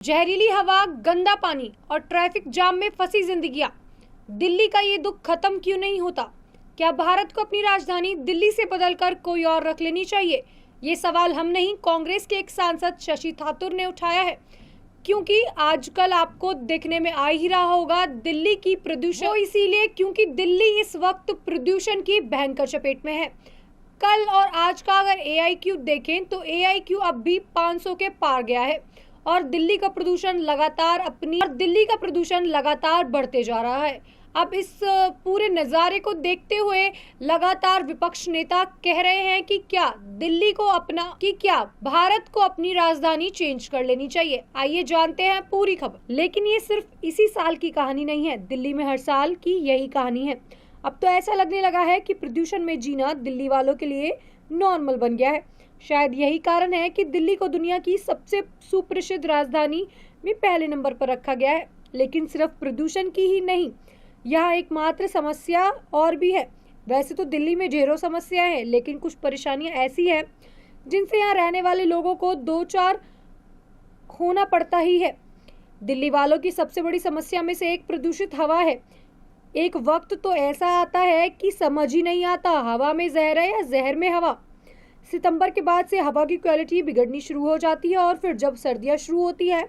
जहरीली हवा, गंदा पानी और ट्रैफिक जाम में फंसी जिंदगियां। दिल्ली का ये दुख खत्म क्यों नहीं होता? क्या भारत को अपनी राजधानी दिल्ली से बदलकर कोई और रख लेनी चाहिए? ये सवाल हम नहीं, कांग्रेस के एक सांसद शशि थारूर ने उठाया है। क्योंकि आजकल आपको देखने में आ ही रहा होगा दिल्ली की प्रदूषण, वो इसीलिए क्योंकि दिल्ली इस वक्त प्रदूषण की भयंकर चपेट में है। कल और आज का अगर AIQ देखें तो AIQ अब भी 500 के पार गया है और दिल्ली का प्रदूषण लगातार बढ़ते जा रहा है। अब इस पूरे नज़ारे को देखते हुए लगातार विपक्ष नेता कह रहे हैं कि क्या भारत को अपनी राजधानी चेंज कर लेनी चाहिए। आइए जानते हैं पूरी खबर। लेकिन ये सिर्फ इसी साल की कहानी नहीं है, दिल्ली में हर साल की यही कहानी है। अब तो ऐसा लगने लगा है कि प्रदूषण में जीना दिल्ली वालों के लिए नॉर्मल बन गया है। शायद यही कारण है कि दिल्ली को दुनिया की सबसे सुप्रसिद्ध राजधानी में पहले नंबर पर रखा गया है। लेकिन सिर्फ प्रदूषण की ही नहीं, यह एकमात्र समस्या और भी है। वैसे तो दिल्ली में ढेरों समस्याएं हैं, लेकिन कुछ परेशानियां ऐसी हैं जिनसे यहाँ रहने वाले लोगों को दो चार होना पड़ता ही है। दिल्ली वालों की सबसे बड़ी समस्या में से एक प्रदूषित हवा है। एक वक्त तो ऐसा आता है कि समझ ही नहीं आता हवा में जहर है या जहर में हवा। सितंबर के बाद से हवा की क्वालिटी बिगड़नी शुरू हो जाती है और फिर जब सर्दियां शुरू होती है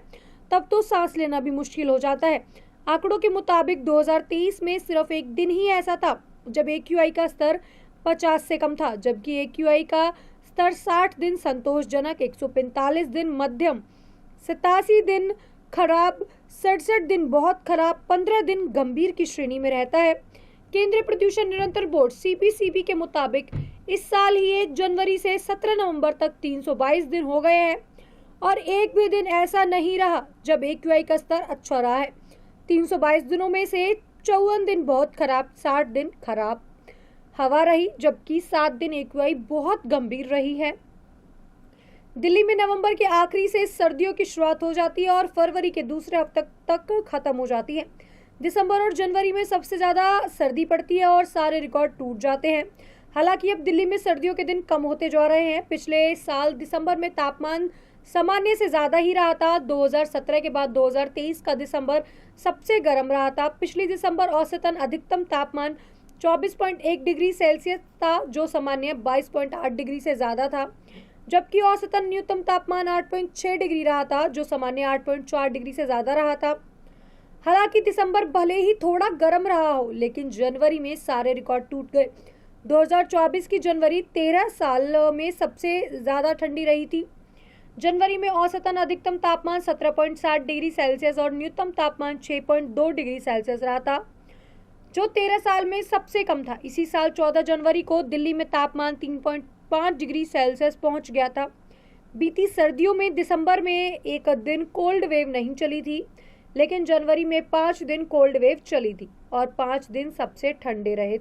तब तो सांस लेना भी मुश्किल हो जाता है। आंकड़ों के मुताबिक 2023 में सिर्फ एक दिन ही ऐसा था जब AQI का स्तर 50 से कम था, जबकि AQI का स्तर 60 दिन संतोषजनक, 145 दिन मध्यम, 87 दिन खराब, 67 दिन बहुत खराब, 15 दिन गंभीर की श्रेणी में रहता है। केंद्रीय प्रदूषण नियंत्रण बोर्ड CPCB के मुताबिक इस साल ही 1 जनवरी से 17 नवंबर तक 322 दिन हो गए हैं और एक भी दिन ऐसा नहीं रहा जब AQI का स्तर अच्छा रहा है। 322 दिनों में से 54 दिन बहुत खराब, 60 दिन खराब हवा रही, जबकि 7 दिन AQI बहुत गंभीर रही है। दिल्ली में नवंबर के आखिरी से सर्दियों की शुरुआत हो जाती है और फरवरी के दूसरे हफ्ते तक खत्म हो जाती है। दिसंबर और जनवरी में सबसे ज्यादा सर्दी पड़ती है और सारे रिकॉर्ड टूट जाते हैं। हालांकि अब दिल्ली में सर्दियों के दिन कम होते जा रहे हैं। पिछले साल दिसंबर में तापमान सामान्य से ज्यादा ही रहा था। 2017 के बाद 2023 का दिसंबर सबसे गर्म रहा था। पिछली दिसंबर औसतन अधिकतम तापमान 24.1 डिग्री सेल्सियस था, जो सामान्य 22.8 डिग्री से ज्यादा था, जबकि औसतन न्यूनतम तापमान 8.6 डिग्री रहा था, जो सामान्य 8.4 डिग्री से ज्यादा रहा था। हालांकि दिसंबर भले ही थोड़ा गर्म रहा हो, लेकिन जनवरी में सारे रिकॉर्ड टूट गए। 2024 की जनवरी 13 साल में सबसे ज्यादा ठंडी रही थी। जनवरी में औसतन अधिकतम तापमान 17.7 डिग्री सेल्सियस और न्यूनतम तापमान 6.2 डिग्री सेल्सियस रहा था, जो 13 साल में सबसे कम था। इसी साल 14 जनवरी को दिल्ली में तापमान 3.5 डिग्री सेल्सियस पहुंच गया था। बीती सर्दियों में दिसंबर में एक दिन कोल्ड वेव नहीं चली थी, लेकिन जनवरी में 5 दिन कोल्ड वेव चली थी और 5 दिन सबसे ठंडे रहे थे।